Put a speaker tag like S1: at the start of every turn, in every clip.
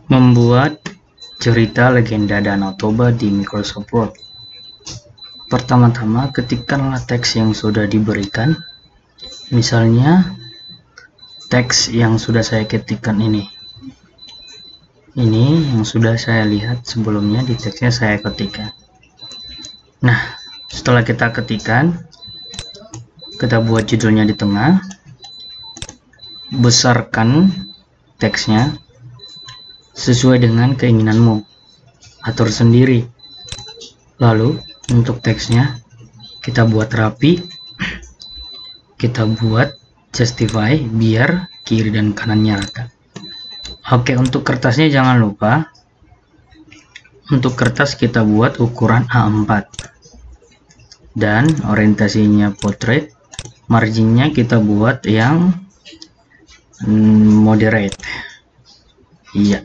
S1: Membuat cerita legenda Danau Toba di Microsoft Word. Pertama-tama ketikkanlah teks yang sudah diberikan. Misalnya teks yang sudah saya ketikkan ini yang sudah saya lihat sebelumnya di teksnya saya ketikkan. Nah, setelah kita ketikkan, kita buat judulnya di tengah, besarkan teksnya sesuai dengan keinginanmu, atur sendiri. Lalu untuk teksnya kita buat rapi, kita buat justify biar kiri dan kanannya rata. Oke, untuk kertasnya jangan lupa, untuk kertas kita buat ukuran A4 dan orientasinya portrait, marginnya kita buat yang moderate. Iya.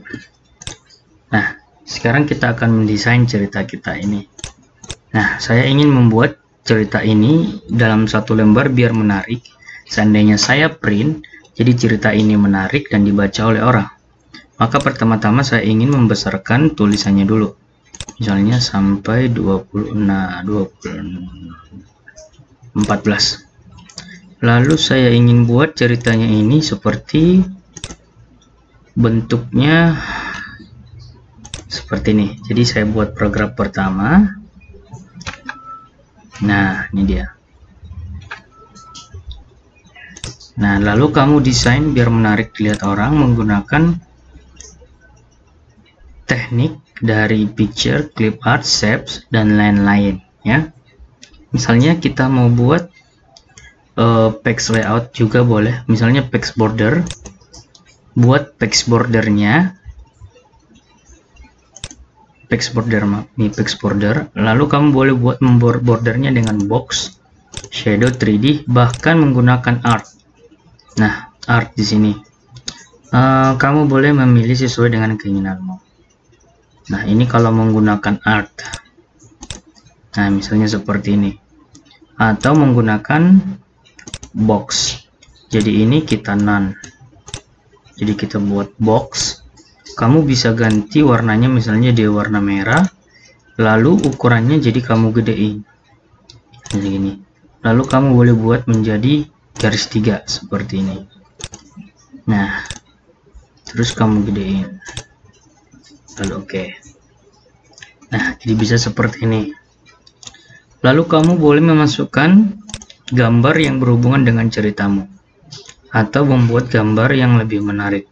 S1: Nah, sekarang kita akan mendesain cerita kita ini. Nah, saya ingin membuat cerita ini dalam satu lembar biar menarik. Seandainya saya print, jadi cerita ini menarik dan dibaca oleh orang. Maka pertama-tama saya ingin membesarkan tulisannya dulu. Misalnya sampai 14. Lalu saya ingin buat ceritanya ini seperti bentuknya seperti ini. Jadi saya buat paragraf pertama. Nah, ini dia. Nah, lalu kamu desain biar menarik dilihat orang menggunakan teknik dari picture, clip art, shapes, dan lain-lain ya. Misalnya kita mau buat text layout juga boleh. Misalnya text border. Buat text bordernya, text border, lalu kamu boleh buat bordernya dengan box, shadow 3D, bahkan menggunakan art. Nah, art di sini kamu boleh memilih sesuai dengan keinginanmu. Nah, ini kalau menggunakan art, nah misalnya seperti ini, atau menggunakan box. Jadi ini kita none. Jadi kita buat box. Kamu bisa ganti warnanya, misalnya dia warna merah, lalu ukurannya jadi kamu gedein jadi gini. Lalu kamu boleh buat menjadi garis 3 seperti ini. Nah, terus kamu gedein, lalu oke. Nah, jadi bisa seperti ini. Lalu kamu boleh memasukkan gambar yang berhubungan dengan ceritamu atau membuat gambar yang lebih menarik.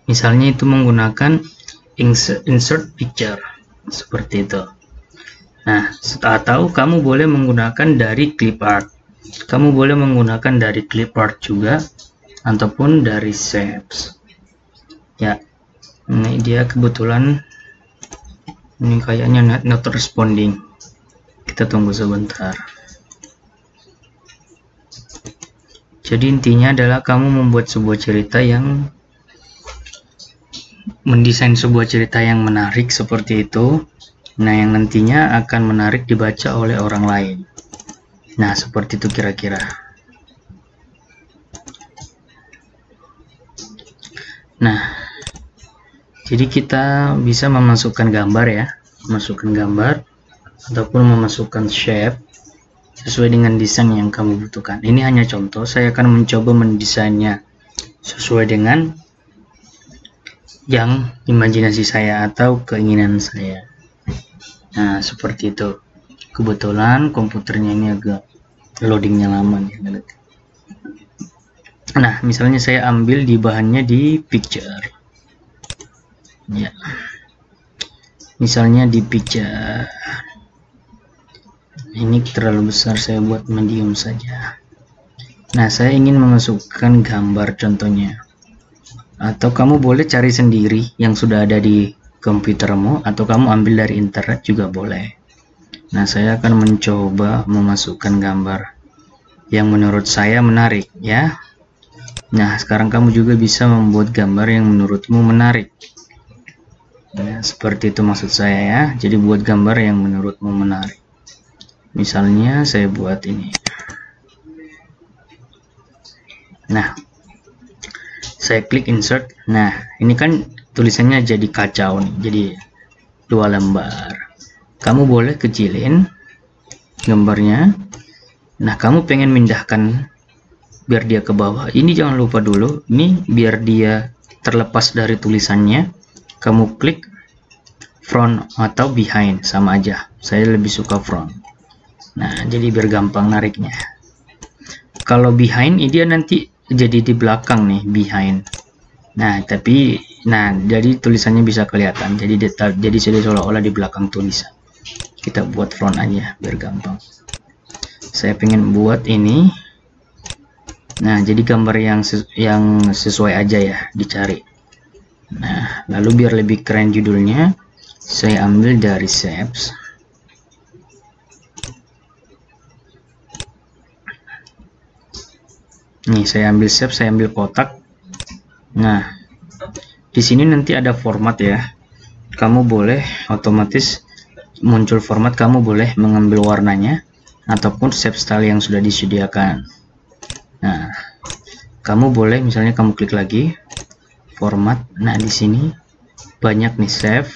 S1: Misalnya itu menggunakan insert picture seperti itu. Nah, atau kamu boleh menggunakan dari clip art. Kamu boleh menggunakan dari clip art juga ataupun dari shapes. Ya, ini dia kebetulan ini kayaknya not responding. Kita tunggu sebentar. Jadi intinya adalah kamu membuat sebuah cerita yang mendesain sebuah cerita yang menarik seperti itu. Nah, yang nantinya akan menarik dibaca oleh orang lain. Nah, seperti itu kira-kira. Nah, jadi kita bisa memasukkan gambar ya, memasukkan gambar ataupun memasukkan shape sesuai dengan desain yang kamu butuhkan. Ini hanya contoh, saya akan mencoba mendesainnya sesuai dengan yang imajinasi saya atau keinginan saya. Nah, seperti itu. Kebetulan komputernya ini agak loadingnya lama nih. Nah, misalnya saya ambil di bahannya di picture. Ya. Misalnya di picture. Ini terlalu besar, saya buat medium saja. Nah, saya ingin memasukkan gambar contohnya. Atau kamu boleh cari sendiri yang sudah ada di komputermu, atau kamu ambil dari internet juga boleh. Nah, saya akan mencoba memasukkan gambar yang menurut saya menarik ya. Nah, sekarang kamu juga bisa membuat gambar yang menurutmu menarik. Nah, seperti itu maksud saya ya. Jadi buat gambar yang menurutmu menarik. Misalnya saya buat ini. Nah, saya klik insert. Nah, ini kan tulisannya jadi kacau nih, jadi 2 lembar. Kamu boleh kecilin gambarnya. Nah, kamu pengen mindahkan biar dia ke bawah, ini jangan lupa dulu, ini biar dia terlepas dari tulisannya, kamu klik front atau behind, sama aja, saya lebih suka front. Nah, jadi biar gampang nariknya. Kalau behind ini dia nanti jadi di belakang nih, behind. Nah, tapi jadi tulisannya bisa kelihatan, jadi seolah-olah di belakang tulisan. Kita buat front aja biar gampang. Saya pengen buat ini. Nah, jadi gambar yang sesuai aja ya, dicari. Nah, lalu biar lebih keren judulnya, saya ambil dari shapes. Nih, saya ambil shape, saya ambil kotak. Nah, di sini nanti ada format ya. Kamu boleh otomatis muncul format, kamu boleh mengambil warnanya ataupun shape style yang sudah disediakan. Nah, kamu boleh misalnya kamu klik lagi format. Nah, di sini banyak nih shape,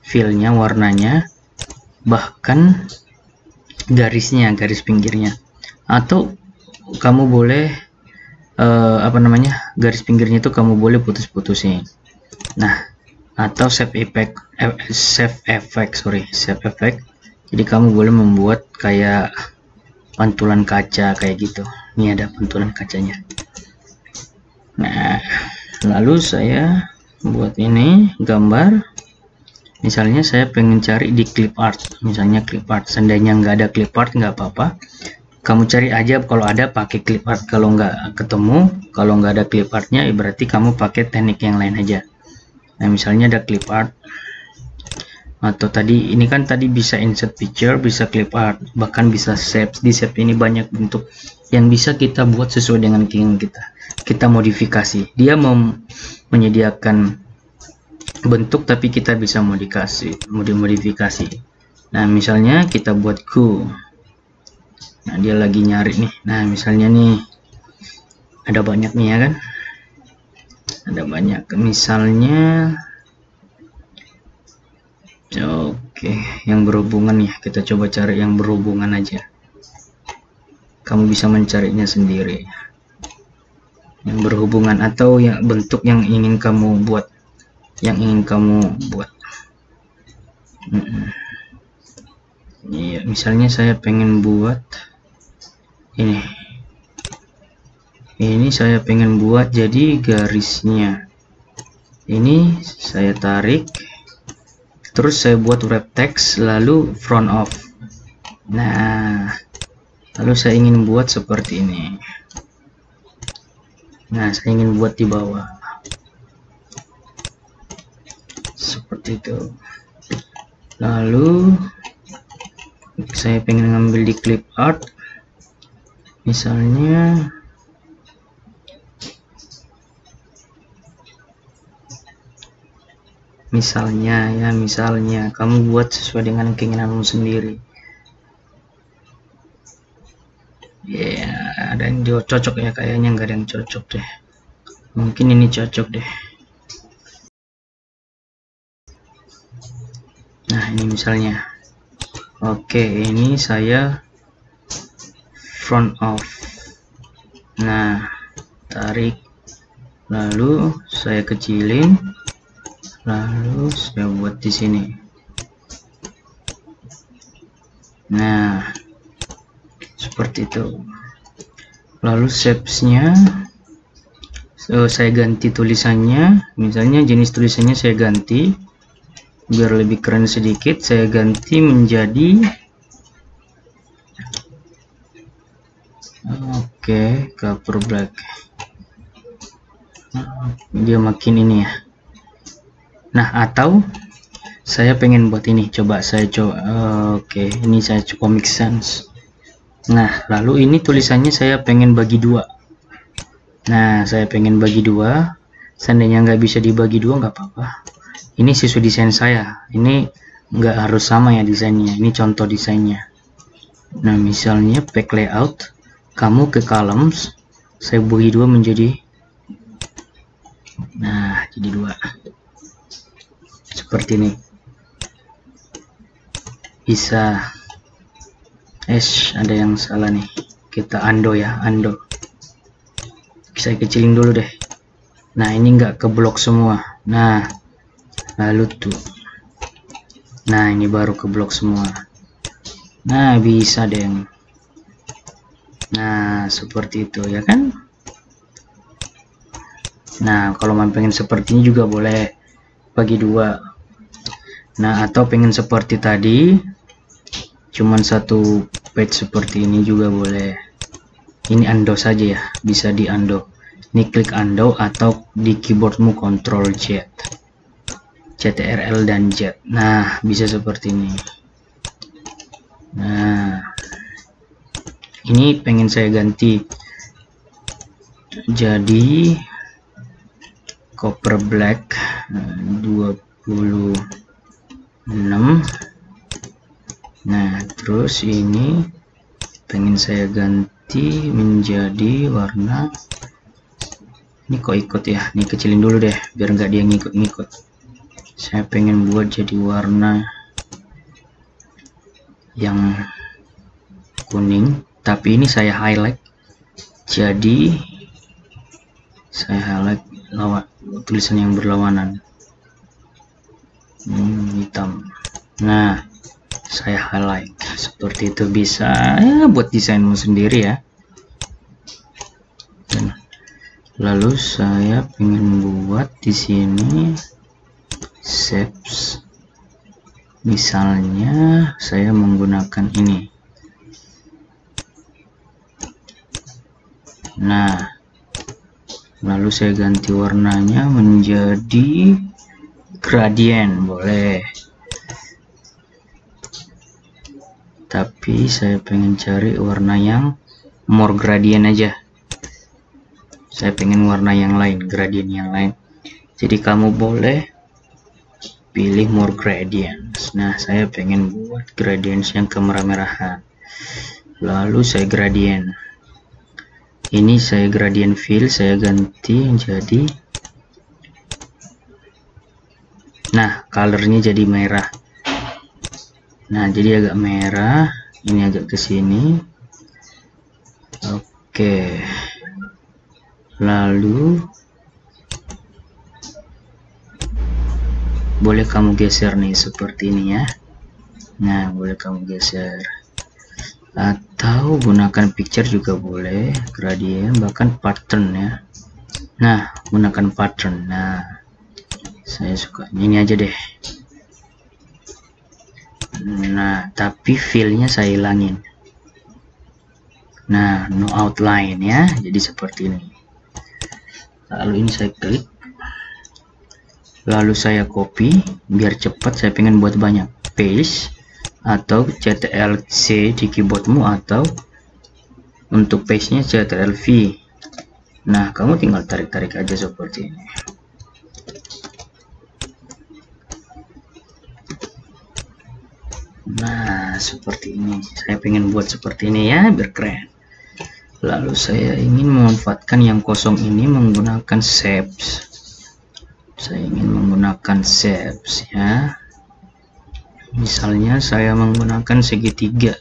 S1: fill-nya, warnanya, bahkan garisnya, garis pinggirnya. Atau kamu boleh garis pinggirnya itu kamu boleh putus-putusin. Nah, atau shape effect. Jadi kamu boleh membuat kayak pantulan kaca kayak gitu. Ini ada pantulan kacanya. Nah, lalu saya buat ini gambar. Misalnya saya pengen cari di clip art, misalnya clip art. Seandainya nggak ada clip art nggak apa-apa, kamu cari aja, kalau ada pakai clip art, kalau nggak ketemu, kalau nggak ada clip artnya berarti kamu pakai teknik yang lain aja. Nah, misalnya ada clip art, atau tadi ini kan tadi bisa insert picture, bisa clip art, bahkan bisa shape. Di shape ini banyak bentuk yang bisa kita buat sesuai dengan keinginan kita modifikasi. Dia mau menyediakan bentuk tapi kita bisa modifikasi. Nah, misalnya kita buat ku. Nah, dia lagi nyari nih. Nah, misalnya nih ada banyak nih ya kan, ada banyak. Misalnya oke, yang berhubungan ya, kita coba cari yang berhubungan aja. Kamu bisa mencarinya sendiri, yang berhubungan atau yang bentuk yang ingin kamu buat, Iya, misalnya saya pengen buat ini saya pengen buat jadi garisnya ini, saya tarik terus saya buat wrap text lalu front off. Nah, lalu saya ingin buat seperti ini. Nah, saya ingin buat di bawah seperti itu. Lalu saya pengen ngambil di clip art, misalnya kamu buat sesuai dengan keinginanmu sendiri. Ya, ada yang cocok ya, kayaknya nggak ada yang cocok deh. Mungkin ini cocok deh. Nah, ini misalnya. Oke, ini saya front off. Nah, tarik, lalu saya kecilin, lalu saya buat di sini. Nah, seperti itu. Lalu shapes-nya saya ganti tulisannya, misalnya jenis tulisannya saya ganti biar lebih keren sedikit, saya ganti menjadi cover black. Dia makin ini ya. Nah, atau saya pengen buat ini, ini saya Comic Sans. Nah, lalu ini tulisannya saya pengen bagi dua. Nah, saya pengen bagi dua. Seandainya nggak bisa dibagi dua nggak apa-apa. Ini sesuai desain saya, ini nggak harus sama ya desainnya, ini contoh desainnya. Nah, misalnya pack layout, kamu ke columns, saya bagi dua menjadi, nah jadi dua. seperti ini. Bisa. Ada yang salah nih. Kita undo ya, undo. Saya kecilin dulu deh. Nah, ini nggak keblok semua. Nah, lalu tuh. Nah, ini baru keblok semua. Nah, bisa deh. Nah, seperti itu ya kan. Nah, kalau mau pengen seperti ini juga boleh bagi dua. Nah, atau pengen seperti tadi cuman satu page seperti ini juga boleh. Ini undo saja ya, bisa di undo. Ini klik undo atau di keyboardmu Ctrl Z, Ctrl dan Z. Nah, bisa seperti ini. Nah, ini pengen saya ganti jadi copper black 26. Nah, terus ini pengen saya ganti menjadi warna, ini kok ikut ya, ini kecilin dulu deh biar nggak dia ngikut-ngikut. Saya pengen buat jadi warna yang kuning, tapi ini saya highlight, jadi saya highlight tulisan yang berlawanan, hitam. Nah, saya highlight seperti itu, bisa ya buat desainmu sendiri ya. Dan lalu saya ingin buat di sini shapes, misalnya saya menggunakan ini. Nah, lalu saya ganti warnanya menjadi gradient, boleh. Tapi saya pengen cari warna yang more gradient aja. Saya pengen warna yang lain, gradient yang lain. Jadi kamu boleh pilih more gradients. Nah, saya pengen buat gradients yang kemerah-merahan. Lalu saya gradient. Ini saya gradient fill, saya ganti jadi, nah, colornya jadi merah. Nah, jadi agak merah, ini agak ke sini. Oke. Lalu boleh kamu geser nih seperti ini ya. Nah, boleh kamu geser. Atau gunakan picture juga boleh, gradient, bahkan pattern ya. Nah, gunakan pattern. Nah, saya suka ini aja deh. Nah, tapi fillnya saya hilangin. Nah, no outline ya, jadi seperti ini. Lalu ini saya klik, lalu saya copy biar cepat. Saya pengen buat banyak, paste atau Ctrl+C di keyboardmu, atau untuk paste nya Ctrl+V. Nah, kamu tinggal tarik-tarik aja seperti ini. Nah, seperti ini. Saya pengen buat seperti ini ya, biar keren. Lalu saya ingin memanfaatkan yang kosong ini menggunakan shapes. Saya ingin menggunakan shapes ya. Misalnya saya menggunakan segitiga.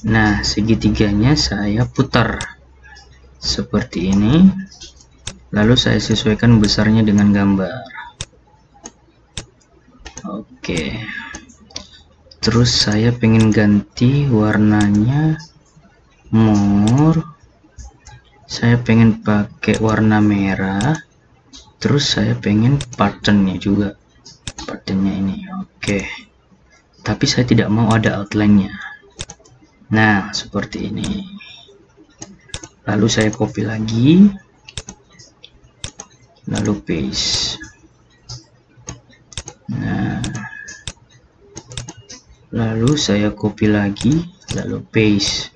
S1: Nah, segitiganya saya putar seperti ini. Lalu saya sesuaikan besarnya dengan gambar. Oke. Terus saya pengen ganti warnanya more. Saya pengen pakai warna merah. Terus saya pengen patternnya juga, patternnya ini. Oke. Tapi saya tidak mau ada outline-nya. Nah, seperti ini. Lalu saya copy lagi, lalu paste. Nah, lalu saya copy lagi, lalu paste.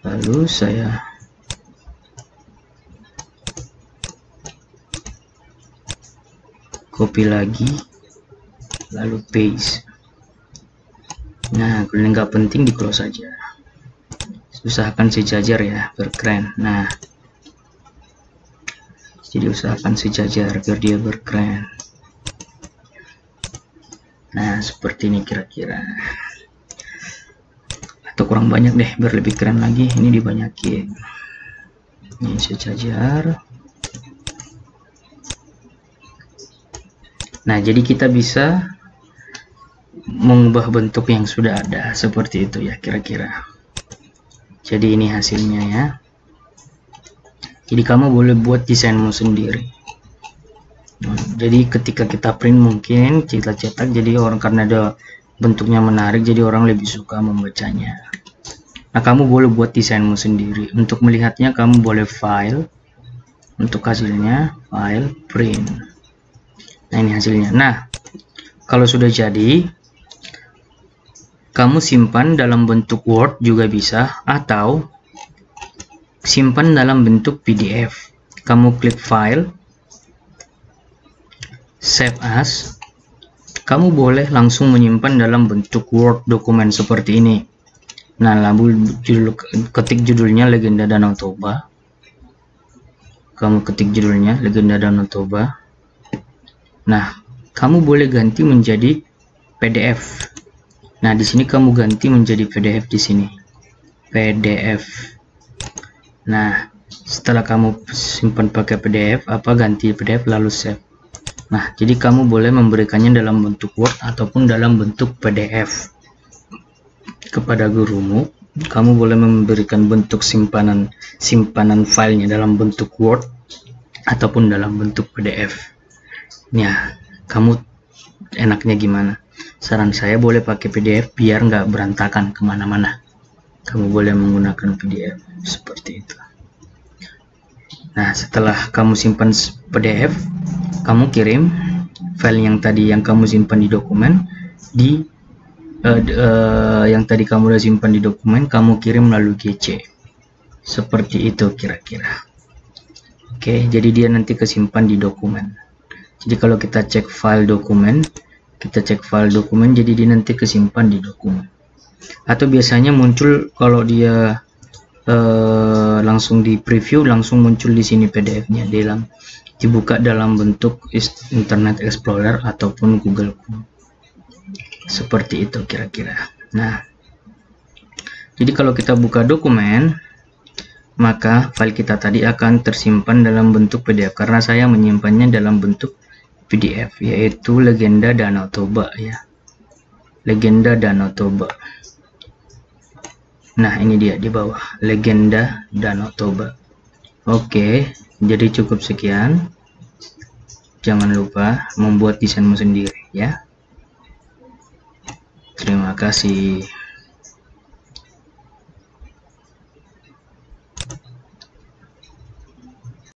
S1: Lalu saya copy lagi, lalu paste. Nah, kalau nggak penting di close saja. Usahakan sejajar ya, biar keren. Nah, Jadi usahakan sejajar biar dia berkeren. Nah, seperti ini kira-kira. Atau kurang banyak deh, biar lebih keren lagi. Ini dibanyakin. Ini sejajar. Nah, jadi kita bisa mengubah bentuk yang sudah ada seperti itu ya kira-kira. Jadi ini hasilnya ya. Jadi kamu boleh buat desainmu sendiri. Nah, jadi ketika kita print mungkin kita cetak, jadi orang karena ada bentuknya menarik, jadi orang lebih suka membacanya. Nah, kamu boleh buat desainmu sendiri. Untuk melihatnya kamu boleh file, untuk hasilnya file, print. Nah, ini hasilnya. Nah, kalau sudah jadi, kamu simpan dalam bentuk Word juga bisa, atau simpan dalam bentuk PDF. Kamu klik file, save as. Kamu boleh langsung menyimpan dalam bentuk Word dokumen seperti ini. Nah, lalu ketik judulnya Legenda Danau Toba. Kamu ketik judulnya Legenda Danau Toba. Nah, kamu boleh ganti menjadi PDF. Nah, di sini kamu ganti menjadi PDF di sini. PDF. Nah, setelah kamu simpan pakai PDF, ganti PDF lalu save. Nah, jadi kamu boleh memberikannya dalam bentuk Word ataupun dalam bentuk PDF. Kepada gurumu, kamu boleh memberikan bentuk simpanan filenya dalam bentuk Word ataupun dalam bentuk PDF. Nah, kamu enaknya gimana? Saran saya boleh pakai PDF biar nggak berantakan kemana-mana. Kamu boleh menggunakan PDF seperti itu. Nah, setelah kamu simpan PDF, kamu kirim file yang tadi yang kamu simpan di dokumen yang tadi kamu udah simpan di dokumen, kamu kirim melalui GC. Seperti itu kira-kira. Oke, jadi dia nanti kesimpan di dokumen. Jadi kalau kita cek file dokumen, jadi dia nanti kesimpan di dokumen. Atau biasanya muncul kalau dia langsung di preview, langsung muncul di sini PDF-nya, dibuka dalam bentuk Internet Explorer ataupun Google Chrome. Seperti itu kira-kira. Nah, jadi kalau kita buka dokumen, maka file kita tadi akan tersimpan dalam bentuk PDF, karena saya menyimpannya dalam bentuk PDF, yaitu Legenda Danau Toba ya. Legenda Danau Toba. Nah, ini dia di bawah, Legenda Danau Toba. Oke, jadi cukup sekian. Jangan lupa membuat desainmu sendiri ya. Terima kasih.